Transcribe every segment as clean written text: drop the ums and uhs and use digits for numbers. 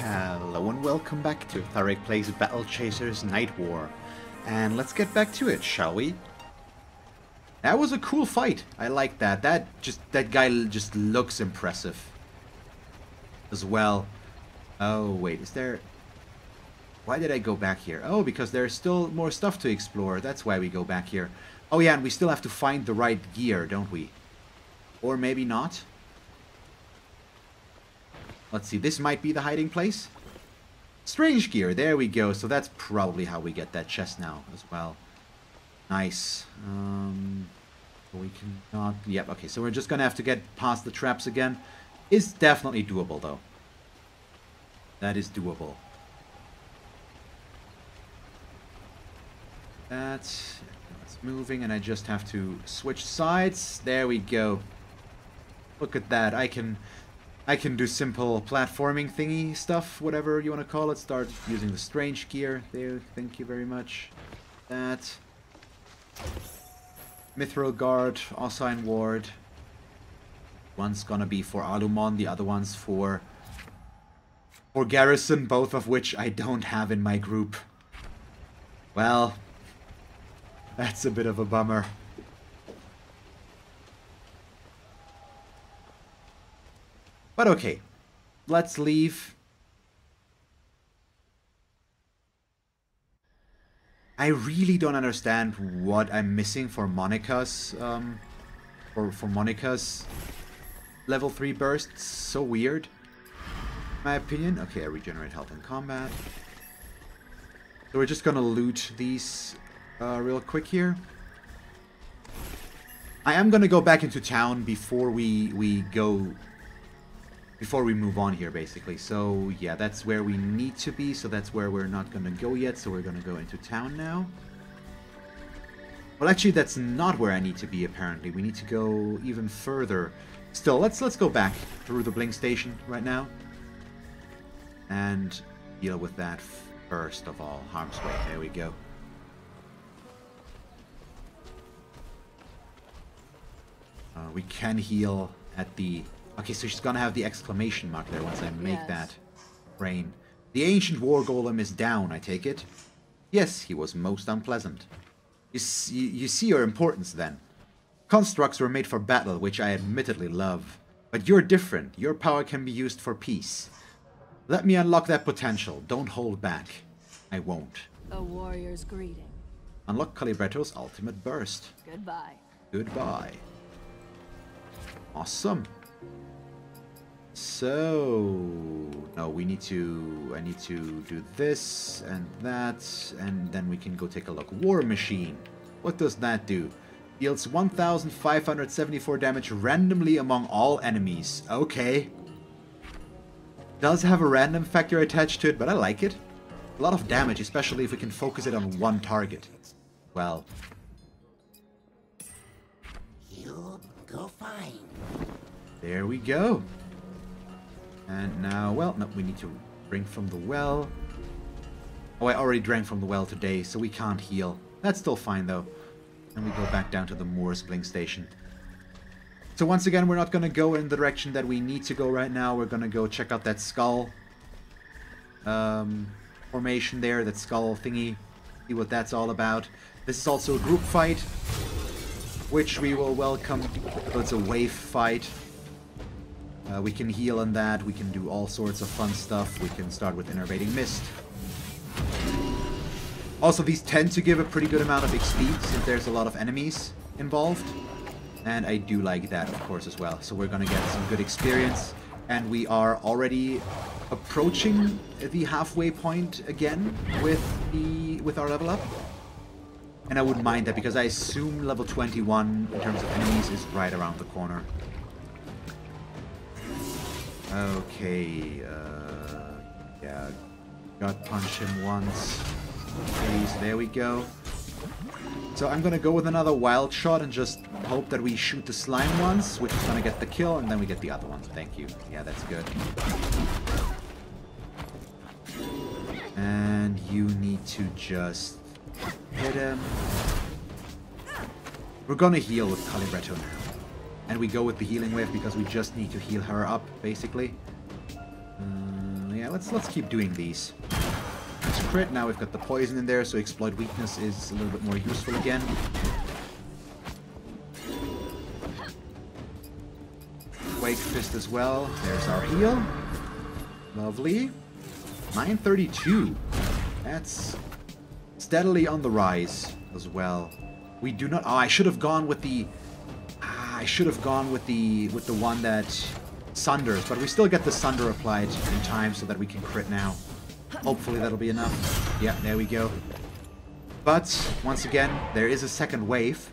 Hello and welcome back to Tarek Plays Battle Chasers Nightwar. And let's get back to it, shall we? That was a cool fight. I like that. That guy just looks impressive. As well. Oh, wait, is there... Why did I go back here? Oh, because there's still more stuff to explore. That's why we go back here. Oh yeah, and we still have to find the right gear, don't we? Or maybe not. Let's see, this might be the hiding place. Strange gear, there we go. So that's probably how we get that chest now as well. Nice. We cannot... Yep, okay, so we're just gonna have to get past the traps again. It's definitely doable, though. That is doable. That's moving, and I just have to switch sides. There we go. Look at that. I can do simple platforming thingy stuff, whatever you want to call it. Start using the strange gear there. Thank you very much. That. Mithril Guard, Ossine Ward. One's gonna be for Alumon, the other one's for Garrison, both of which I don't have in my group. Well, that's a bit of a bummer. But okay, let's leave. I really don't understand what I'm missing for Monica's, for Monica's level 3 bursts. So weird, in my opinion. Okay, I regenerate health in combat. So we're just gonna loot these real quick here. I am gonna go back into town before we move on here, basically. So, yeah, that's where we need to be. So that's where we're not going to go yet. So we're going to go into town now. Well, actually, that's not where I need to be, apparently. We need to go even further. Still, let's go back through the Blink Station right now. And deal with that first of all. Harm's way. There we go. We can heal at the... Okay, so she's gonna have the exclamation mark there once I make that rain. The ancient war golem is down, I take it? Yes, he was most unpleasant. You see your importance then. Constructs were made for battle, which I admittedly love. But you're different. Your power can be used for peace. Let me unlock that potential. Don't hold back. I won't. A warrior's greeting. Unlock Calibretto's ultimate burst. Goodbye. Goodbye. Awesome. So, no, I need to do this and that, and then we can go take a look. War Machine. What does that do? Deals 1,574 damage randomly among all enemies. Okay. Does have a random factor attached to it, but I like it. A lot of damage, especially if we can focus it on one target. Well. You'll go fine. There we go. And now, well, no, we need to drink from the well. Oh, I already drank from the well today, so we can't heal. That's still fine, though. And we go back down to the Moors Blink Station. So once again, we're not going to go in the direction that we need to go right now. We're going to go check out that skull formation there, that skull thingy. See what that's all about. This is also a group fight, which we will welcome. So it's a wave fight. We can heal on that, we can do all sorts of fun stuff. We can start with Innervating Mist. Also, these tend to give a pretty good amount of XP since there's a lot of enemies involved. And I do like that, of course, as well. So we're gonna get some good experience. And we are already approaching the halfway point again with our level up. And I wouldn't mind that because I assume level 21 in terms of enemies is right around the corner. Okay, yeah, gut punch him once. Please, there we go. So I'm gonna go with another wild shot and just hope that we shoot the slime once, which is gonna get the kill, and then we get the other ones. Thank you. Yeah, that's good. And you need to just hit him. We're gonna heal with Calibretto now. And we go with the healing wave because we just need to heal her up, basically. yeah, let's keep doing these. Let's crit. Now we've got the poison in there, so exploit weakness is a little bit more useful again. Wake fist as well. There's our heal. Lovely. 932. That's steadily on the rise as well. We do not. Oh, I should have gone with the. I should have gone with the one that sunders, but we still get the sunder applied in time so that we can crit now. Hopefully that'll be enough. Yeah, there we go. But once again, there is a second wave.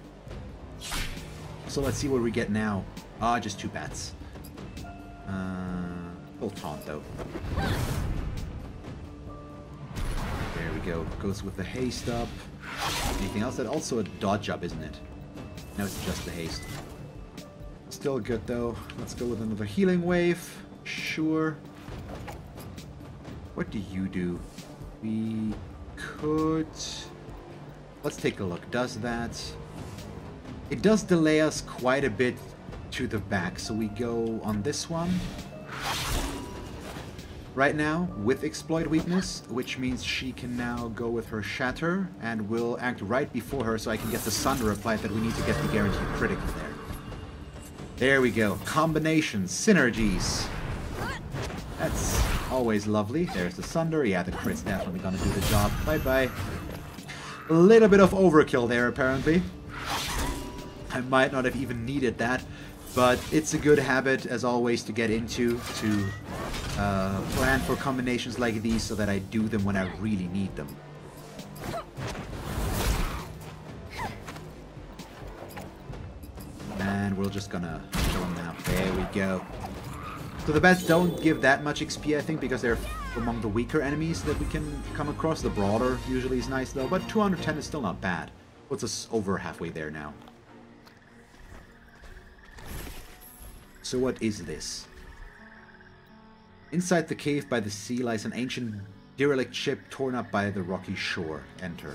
So let's see what we get now. Ah, just 2 bats. Full taunt though. There we go. Goes with the haste up. Anything else? That's also a dodge up, isn't it? No, it's just the haste. Still good though. Let's go with another healing wave. Sure. What do you do? We could... Let's take a look. Does that... It does delay us quite a bit to the back, so we go on this one. Right now, with exploit weakness, which means she can now go with her shatter, and will act right before her so I can get the sunder applied that we need to get the guaranteed critical there. There we go. Combinations, synergies. That's always lovely. There's the sunder. Yeah, the crit's definitely gonna do the job. Bye-bye. A little bit of overkill there, apparently. I might not have even needed that, but it's a good habit, as always, to get into, to plan for combinations like these so that I do them when I really need them. And we're just gonna kill them now. There we go. So the bats don't give that much XP, I think, because they're among the weaker enemies that we can come across. The brawler usually is nice, though, but 210 is still not bad. Puts us over halfway there now. So what is this? Inside the cave by the sea lies an ancient derelict ship torn up by the rocky shore. Enter.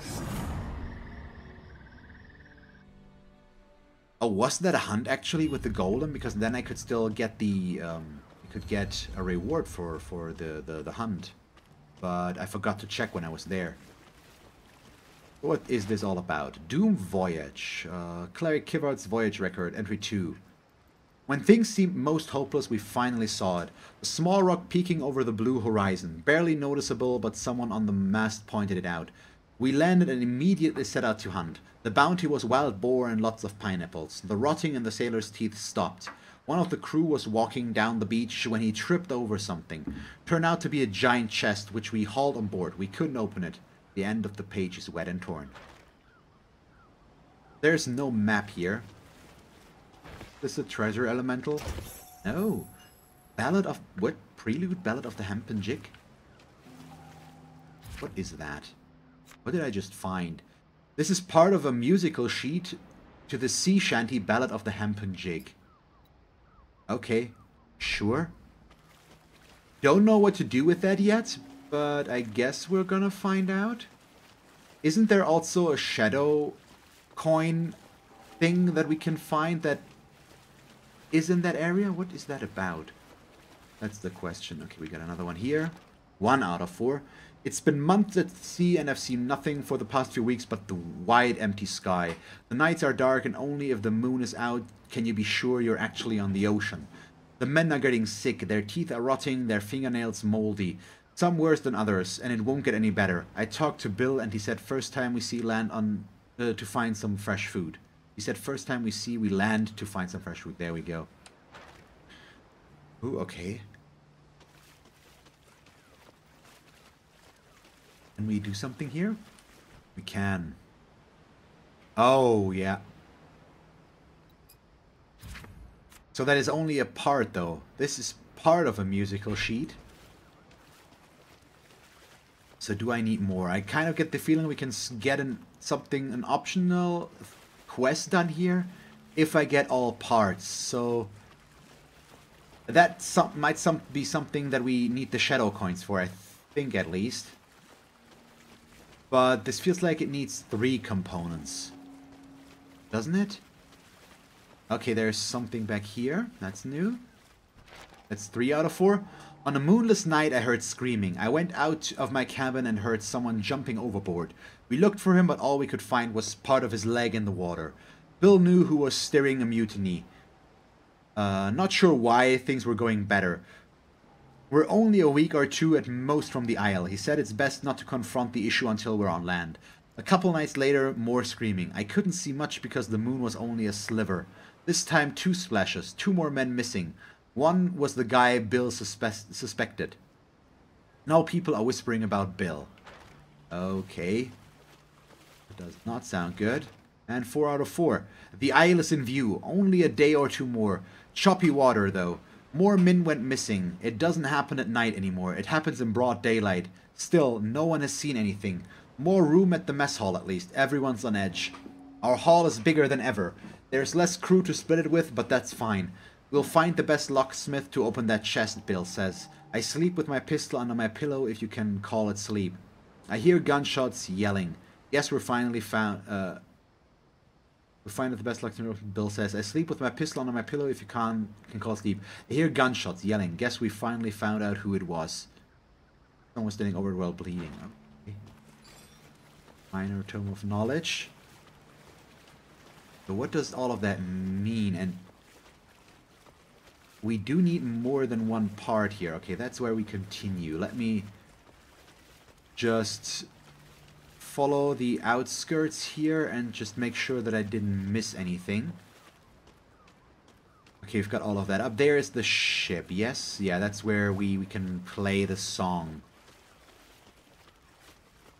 Oh, was that a hunt actually with the golem? Because then I could still get the could get a reward for the hunt. But I forgot to check when I was there. What is this all about? Doom Voyage. Cleric Kivard's voyage record, entry 2. When things seemed most hopeless, we finally saw it. A small rock peeking over the blue horizon. Barely noticeable, but someone on the mast pointed it out. We landed and immediately set out to hunt. The bounty was wild boar and lots of pineapples. The rotting in the sailor's teeth stopped. One of the crew was walking down the beach when he tripped over something. Turned out to be a giant chest, which we hauled on board. We couldn't open it. The end of the page is wet and torn. There's no map here. Is this a treasure elemental? No. Ballad of... What? Prelude? Ballad of the Hempen Jig? What is that? What did I just find? This is part of a musical sheet to the sea shanty Ballad of the Hempen Jig. Okay. Sure. Don't know what to do with that yet, but I guess we're gonna find out. Isn't there also a shadow coin thing that we can find that is in that area? What is that about? That's the question. Okay, we got another one here. 1 out of 4. It's been months at sea and I've seen nothing for the past few weeks but the wide empty sky. The nights are dark and only if the moon is out can you be sure you're actually on the ocean. The men are getting sick, their teeth are rotting, their fingernails moldy. Some worse than others, and it won't get any better. I talked to Bill and he said first time we see land on to find some fresh food. He said first time we land to find some fresh food. There we go. Ooh, okay. Can we do something here? We can. Oh, yeah. So that is only a part, though. This is part of a musical sheet. So do I need more? I kind of get the feeling we can get an optional quest done here if I get all parts. So that might be something that we need the shadow coins for, I think, at least. But this feels like it needs 3 components. Doesn't it? Okay, there's something back here. That's new. That's 3 out of 4. On a moonless night, I heard screaming. I went out of my cabin and heard someone jumping overboard. We looked for him, but all we could find was part of his leg in the water. Bill knew who was steering a mutiny. Not sure why things were going better. We're only a week or two at most from the Isle. He said it's best not to confront the issue until we're on land. A couple nights later, more screaming. I couldn't see much because the moon was only a sliver. This time 2 splashes, 2 more men missing. One was the guy Bill suspected. Now people are whispering about Bill. Okay. That does not sound good. And 4 out of 4. The Isle is in view. Only a day or 2 more. Choppy water, though. More men went missing. It doesn't happen at night anymore. It happens in broad daylight. Still, no one has seen anything. More room at the mess hall, at least. Everyone's on edge. Our hall is bigger than ever. There's less crew to split it with, but that's fine. We'll find the best locksmith to open that chest, Bill says. I sleep with my pistol under my pillow, if you can call it sleep. I hear gunshots yelling. Yes, we're finally found... We find the best locksmith, Bill says. I sleep with my pistol under my pillow, if you can call it sleep. I hear gunshots yelling. Guess we finally found out who it was. Someone was standing over while bleeding. Okay. Minor tome of knowledge. So what does all of that mean? And we do need more than one part here. Okay, that's where we continue. Let me just follow the outskirts here and just make sure that I didn't miss anything. Okay, we've got all of that. Up there is the ship. Yes, yeah, that's where we can play the song.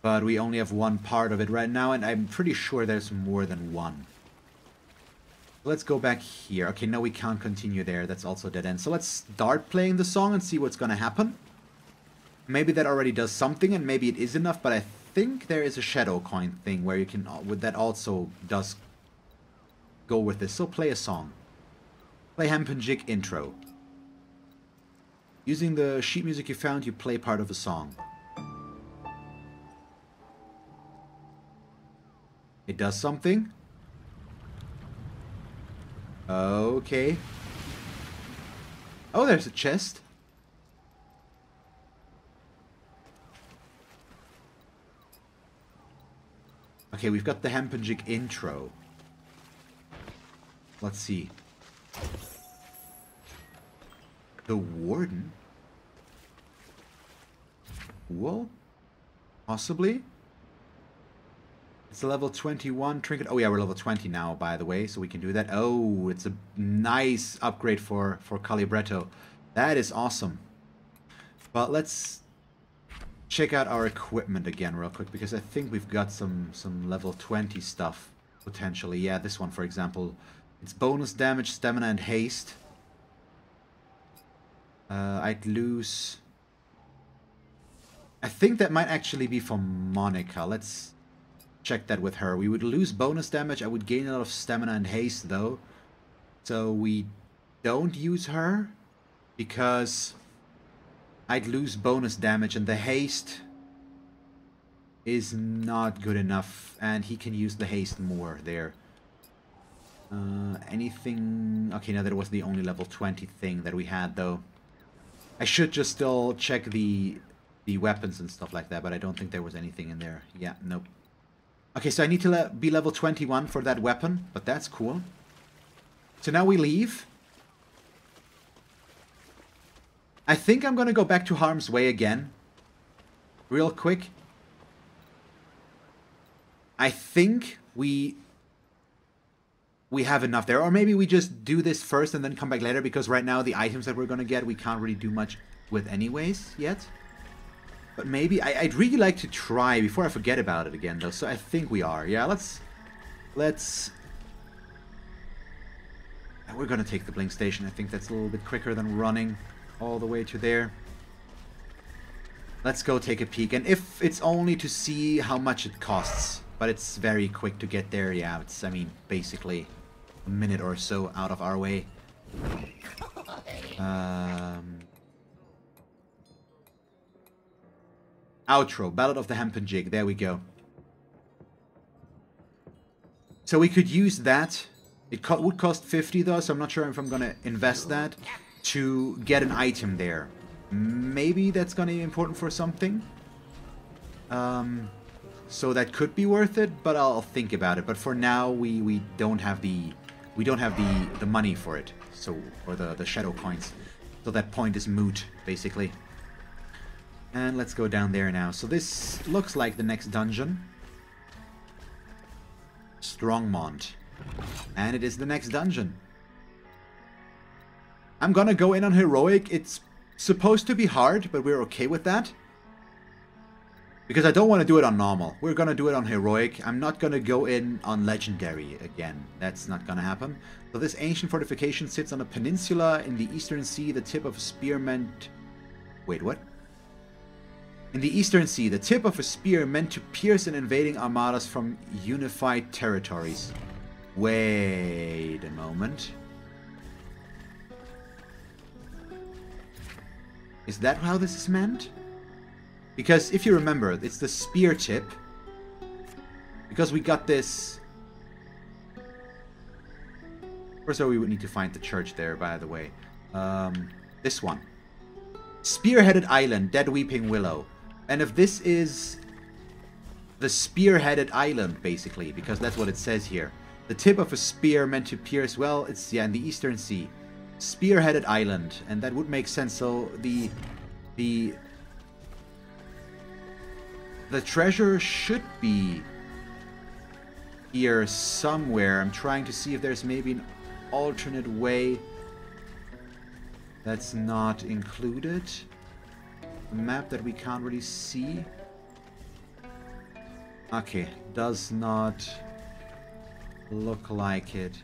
But we only have one part of it right now, and I'm pretty sure there's more than one. Let's go back here. Okay, no, we can't continue there. That's also dead end. So let's start playing the song and see what's gonna happen. Maybe that already does something, and maybe it is enough, but I think there is a shadow coin thing where you can... that also does go with this. So play a song. Play Hempenjig intro. Using the sheet music you found, you play part of a song. It does something. Okay. Oh, there's a chest. Okay, we've got the Hempenjig intro. Let's see. The Warden? Cool. Possibly. It's a level 21 trinket. Oh yeah, we're level 20 now, by the way, so we can do that. Oh, it's a nice upgrade for Calibretto. That is awesome. But let's check out our equipment again real quick, because I think we've got some level 20 stuff, potentially. Yeah, this one, for example. It's bonus damage, stamina, and haste. I'd lose... I think that might actually be for Monica. Let's check that with her. We would lose bonus damage. I would gain a lot of stamina and haste, though. So we don't use her, because I'd lose bonus damage, and the haste is not good enough, and he can use the haste more there. Anything... Okay, no, that was the only level 20 thing that we had, though. I should just still check the weapons and stuff like that, but I don't think there was anything in there. Yeah, nope. Okay, so I need to be level 21 for that weapon, but that's cool. So now we leave. I think I'm gonna go back to Harm's Way again. Real quick. I think we have enough there. Or maybe we just do this first and then come back later, because right now the items that we're gonna get, we can't really do much with anyways yet. But maybe, I'd really like to try before I forget about it again, though. So I think we are. Yeah, let's... We're gonna take the Blink Station. I think that's a little bit quicker than running all the way to there. Let's go take a peek. And if it's only to see how much it costs, but it's very quick to get there. Yeah, it's, I mean, basically a minute or so out of our way. Outro, Ballad of the Hempenjig. There we go. So we could use that. It would cost 50 though, so I'm not sure if I'm gonna invest that to get an item there. maybe that's gonna be important for something. So that could be worth it, but I'll think about it. But for now, we don't have the money for it, so, or the shadow coins. So that point is moot, basically. And let's go down there now. So this looks like the next dungeon. Strongmont. And it is the next dungeon. I'm gonna go in on heroic. It's supposed to be hard, but we're okay with that. Because I don't want to do it on normal. We're gonna do it on heroic. I'm not gonna go in on legendary again. That's not gonna happen. So this ancient fortification sits on a peninsula in the eastern sea, the tip of a spear meant... Wait, what? In the eastern sea, the tip of a spear meant to pierce an invading armadas from unified territories. Wait a moment. Is that how this is meant? Because if you remember, it's the spear tip. Because we got this... First of all, we would need to find the church there, by the way. This one. Spearheaded Island, Dead Weeping Willow. And if this is the spearheaded island, basically, because that's what it says here. The tip of a spear meant to pierce, well, it's, yeah, in the Eastern Sea. Spearheaded Island, and that would make sense. So the treasure should be here somewhere. I'm trying to see if there's maybe an alternate way that's not included. A map that we can't really see. Okay, does not look like it.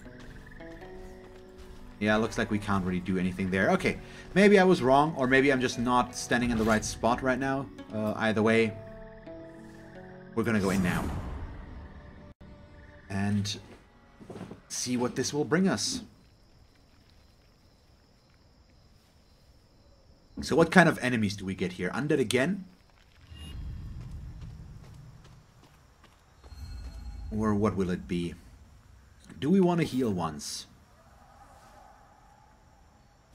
Yeah, looks like we can't really do anything there. Okay, maybe I was wrong, or maybe I'm just not standing in the right spot right now. Either way, we're gonna go in now. And see what this will bring us. So what kind of enemies do we get here? Undead again? Or what will it be? Do we want to heal once?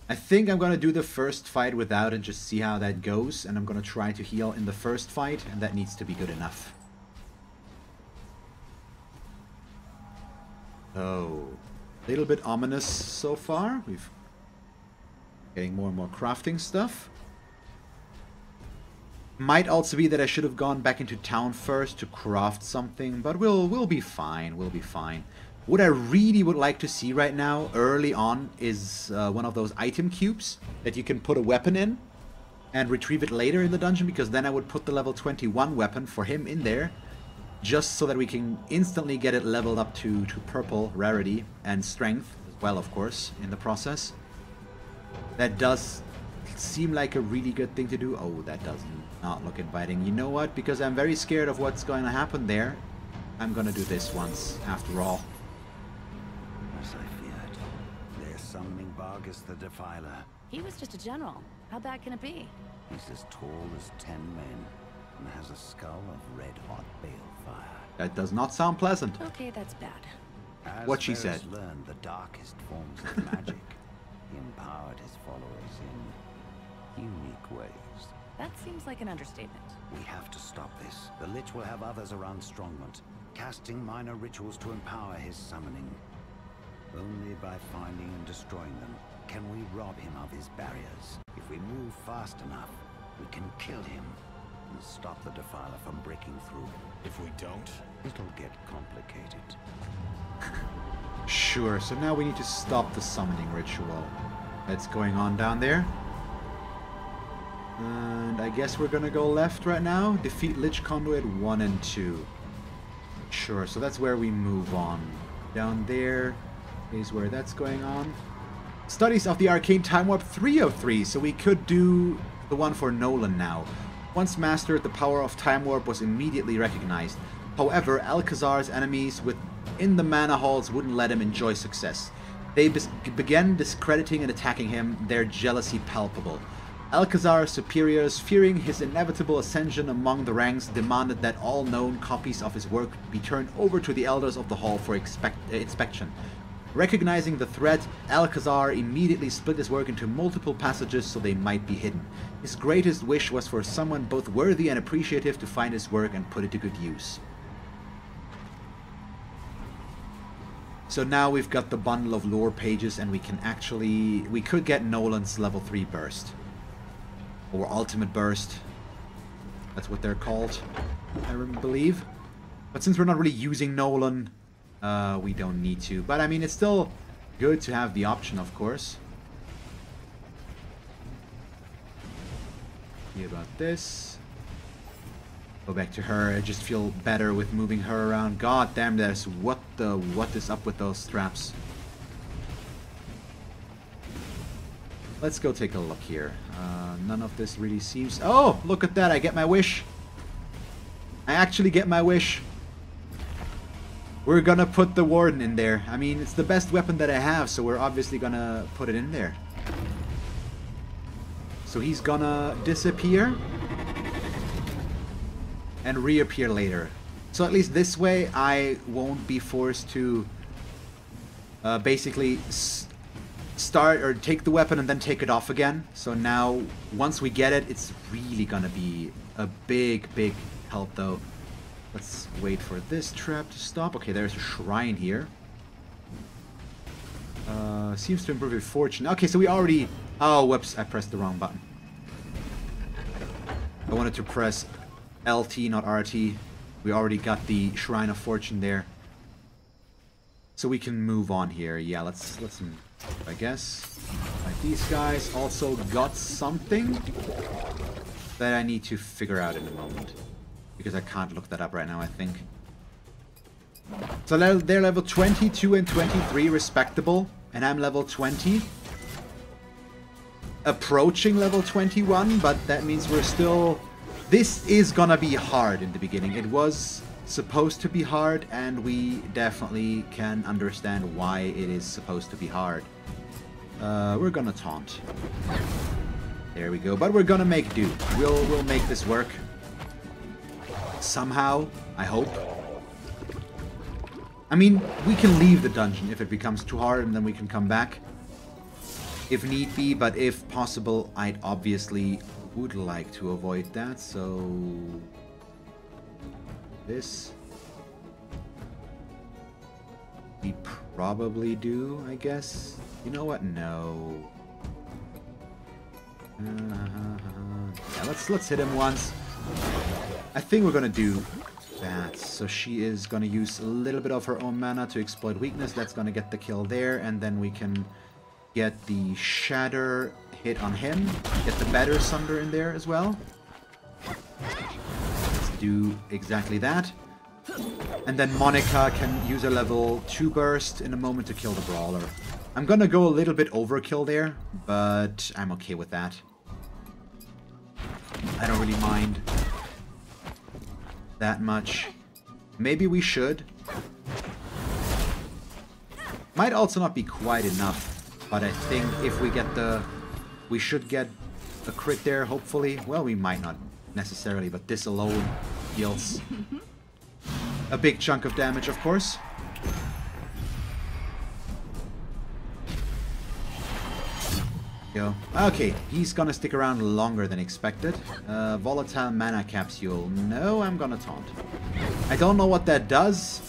I think I'm going to do the first fight without and just see how that goes. And I'm going to try to heal in the first fight, and that needs to be good enough. Oh, a little bit ominous so far. We've getting more and more crafting stuff. Might also be that I should have gone back into town first to craft something, but we'll be fine. We'll be fine. What I really would like to see right now, early on, is one of those item cubes that you can put a weapon in and retrieve it later in the dungeon, because then I would put the level 21 weapon for him in there, just so that we can instantly get it leveled up to purple rarity and strength as well, of course, in the process. That does seem like a really good thing to do. Oh, that does not look inviting. You know what? Because I'm very scared of what's going to happen there, I'm going to do this once, after all. As I feared, their summoning Vargas the Defiler. He was just a general. How bad can it be? He's as tall as 10 men and has a skull of red-hot balefire. That does not sound pleasant. Okay, that's bad. As What she said. Varus learned the darkest forms of magic, he empowered his followers in unique ways. That seems like an understatement. We have to stop this. The Lich will have others around Strongmont, casting minor rituals to empower his summoning. Only by finding and destroying them can we rob him of his barriers. If we move fast enough, we can kill him and stop the Defiler from breaking through. If we don't, It'll get complicated. Sure, so now we need to stop the summoning ritual that's going on down there. And I guess we're gonna go left right now. Defeat Lich Conduit 1 and 2. Sure, so that's where we move on. Down there is where that's going on. Studies of the Arcane Time Warp 3 of 3, so we could do the one for Nolan now. Once mastered, the power of Time Warp was immediately recognized. However, Alcazar's enemies within the mana halls wouldn't let him enjoy success. They began discrediting and attacking him, their jealousy palpable. Alcazar's superiors, fearing his inevitable ascension among the ranks, demanded that all known copies of his work be turned over to the elders of the hall for inspection. Recognizing the threat, Alcazar immediately split his work into multiple passages so they might be hidden. His greatest wish was for someone both worthy and appreciative to find his work and put it to good use. So now we've got the bundle of lore pages and we can actually... We could get Nolan's level 3 burst. Or ultimate burst. That's what they're called, I believe. But since we're not really using Nolan, we don't need to. But I mean, it's still good to have the option, of course. See about this. Go back to her. I just feel better with moving her around. God damn, what is up with those straps? Let's go take a look here. None of this really seems... Oh, look at that. I get my wish. I actually get my wish. We're gonna put the Warden in there. I mean, it's the best weapon that I have, so we're obviously gonna put it in there. So he's gonna disappear and reappear later. So at least this way I won't be forced to basically start or take the weapon and then take it off again. So now once we get it, it's really gonna be a big help though. Let's wait for this trap to stop. Okay, there's a shrine here. Seems to improve your fortune. Okay, so we already... Oh, whoops, I pressed the wrong button. I wanted to press LT, not RT. We already got the Shrine of Fortune there. So we can move on here. Yeah, let's move, I guess. Like these guys also got something that I need to figure out in a moment. Because I can't look that up right now, I think. So they're level 22 and 23 respectable. And I'm level 20. Approaching level 21, but that means we're still... This is gonna be hard in the beginning. It was supposed to be hard, and we definitely can understand why it is supposed to be hard. We're gonna taunt. There we go. But we're gonna make do. We'll make this work. Somehow, I hope. I mean, we can leave the dungeon if it becomes too hard, and then we can come back if need be, but if possible, I'd obviously would like to avoid that, so... This... We probably do, I guess. You know what? No. Yeah, let's hit him once. I think we're gonna do that. So she is gonna use a little bit of her own mana to exploit weakness. That's gonna get the kill there, and then we can get the Shatter hit on him. Get the Better Sunder in there as well. Let's do exactly that. And then Monica can use a level 2 burst in a moment to kill the Brawler. I'm gonna go a little bit overkill there, but I'm okay with that. I don't really mind that much. Maybe we should. Might also not be quite enough. But I think if we get the... We should get a crit there, hopefully. Well, we might not necessarily, but this alone deals a big chunk of damage, of course. Go. Okay, he's gonna stick around longer than expected. Volatile Mana Capsule. No, I'm gonna taunt. I don't know what that does,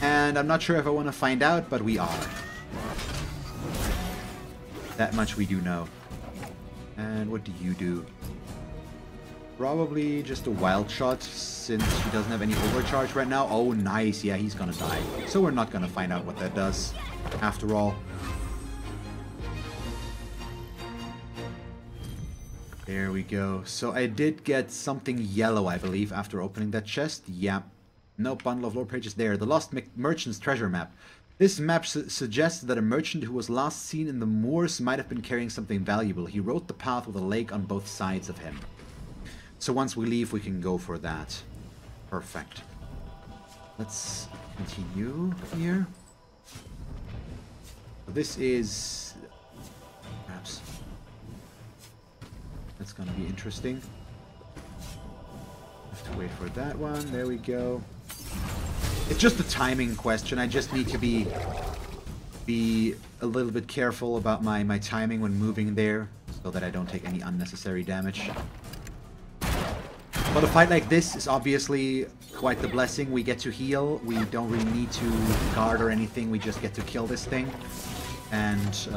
and I'm not sure if I want to find out, but we are. That much we do know. And what do you do? Probably just a wild shot, since he doesn't have any overcharge right now. Oh, nice. Yeah, he's gonna die. So we're not gonna find out what that does, after all. There we go. So I did get something yellow, I believe, after opening that chest. Yeah. No bundle of lore pages there. The Lost Merchant's treasure map. This map suggests that a merchant who was last seen in the moors might have been carrying something valuable. He rode the path with a lake on both sides of him. So once we leave, we can go for that. Perfect. Let's continue here. This is... Perhaps... That's gonna be interesting. Have to wait for that one. There we go. It's just a timing question. I just need to be a little bit careful about my timing when moving there. so that I don't take any unnecessary damage. But a fight like this is obviously quite the blessing. We get to heal. We don't really need to guard or anything. We just get to kill this thing. And,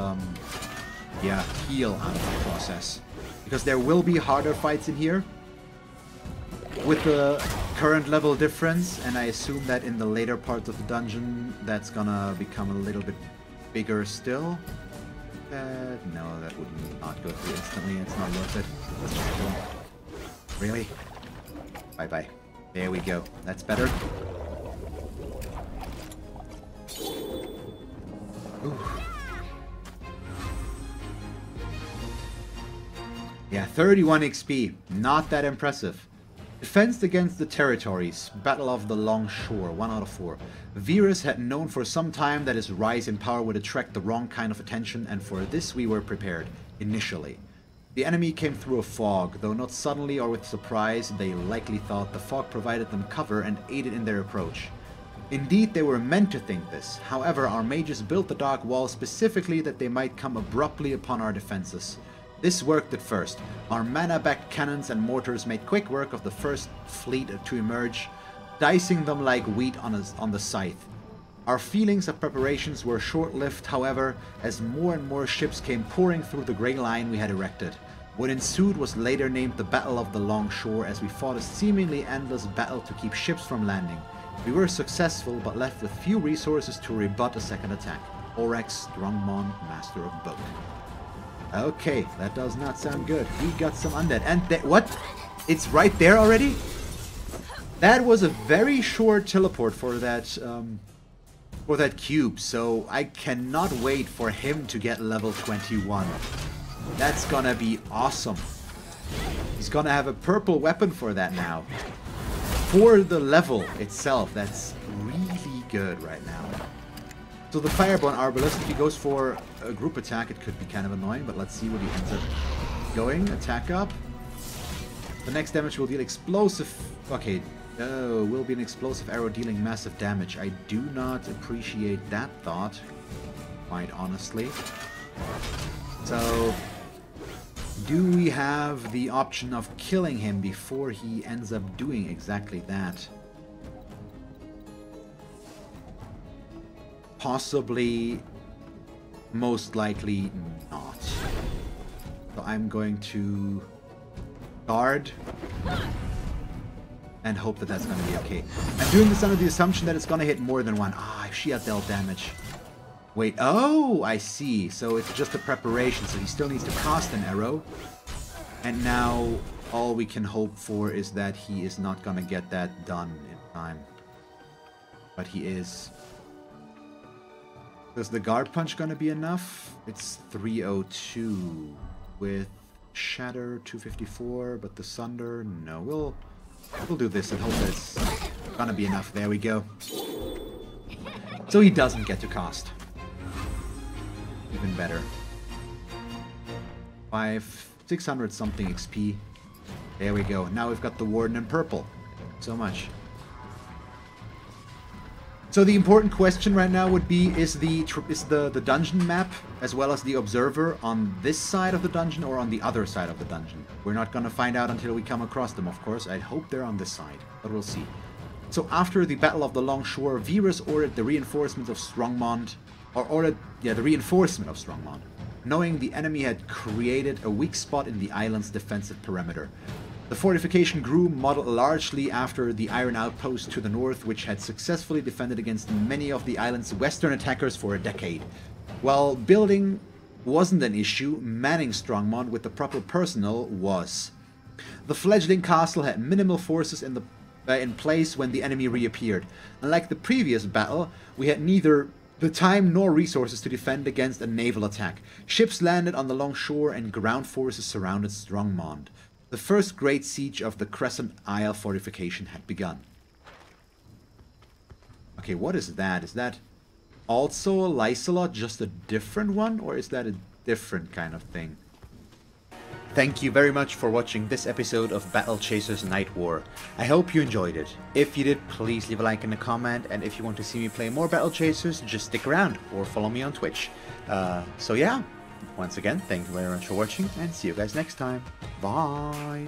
yeah, heal out of the process. Because there will be harder fights in here with the current level difference. And I assume that in the later parts of the dungeon, that's gonna become a little bit bigger still. No, that would not go through instantly. It's not worth it. Let's just kill him. Really? Bye-bye. There we go. That's better. Ooh. Yeah, 31 XP. Not that impressive. Defense against the territories. Battle of the Long Shore. 1 out of 4. Virus had known for some time that his rise in power would attract the wrong kind of attention, and for this we were prepared, initially. The enemy came through a fog, though not suddenly or with surprise. They likely thought the fog provided them cover and aided in their approach. Indeed, they were meant to think this. However, our mages built the dark wall specifically that they might come abruptly upon our defenses. This worked at first. Our mana-backed cannons and mortars made quick work of the first fleet to emerge, dicing them like wheat on the scythe. Our feelings of preparations were short-lived, however, as more and more ships came pouring through the grey line we had erected. What ensued was later named the Battle of the Long Shore, as we fought a seemingly endless battle to keep ships from landing. We were successful, but left with few resources to rebut a second attack. Orex, Strongmont, Master of Boat. Okay, that does not sound good. We got some undead. And what? It's right there already? That was a very short teleport for that cube, so I cannot wait for him to get level 21. That's gonna be awesome. He's gonna have a purple weapon for that now. For the level itself, that's really good right now. So the Fireborn Arbalist, if he goes for a group attack, it could be kind of annoying, but let's see what he ends up going. Attack up. The next damage will deal explosive... Okay, will be an explosive arrow dealing massive damage. I do not appreciate that thought, quite honestly. So, do we have the option of killing him before he ends up doing exactly that? Possibly, most likely not. So I'm going to guard and hope that that's going to be okay. I'm doing this under the assumption that it's going to hit more than one. Ah, she had dealt damage. Wait, oh, I see. So it's just a preparation, so he still needs to cast an arrow. And now all we can hope for is that he is not going to get that done in time. But he is. Is the guard punch going to be enough? It's 302 with Shatter 254, but the Sunder, no. We'll do this and hope that it's going to be enough. There we go. So he doesn't get to cast. Even better. 600 something XP. There we go. Now we've got the Warden in purple. So much. So the important question right now would be, is the dungeon map as well as the observer on this side of the dungeon or on the other side of the dungeon? We're not going to find out until we come across them, of course. I hope they're on this side, but we'll see. So after the Battle of the Long Shore, Virus ordered the reinforcements of Strongmont, the reinforcement of Strongmont, knowing the enemy had created a weak spot in the island's defensive perimeter. The fortification grew, modeled largely after the Iron Outpost to the north, which had successfully defended against many of the island's western attackers for a decade. While building wasn't an issue, manning Strongmont with the proper personnel was. The fledgling castle had minimal forces in place when the enemy reappeared. Unlike the previous battle, we had neither the time nor resources to defend against a naval attack. Ships landed on the Long Shore and ground forces surrounded Strongmont. The first great siege of the Crescent Isle fortification had begun. Okay, what is that? Is that also a Lysolot, just a different one? Or is that a different kind of thing? Thank you very much for watching this episode of Battle Chasers Nightwar. I hope you enjoyed it. If you did, please leave a like and a comment. And if you want to see me play more Battle Chasers, just stick around or follow me on Twitch. So yeah, Once again, thank you very much for watching, and see you guys next time. Bye!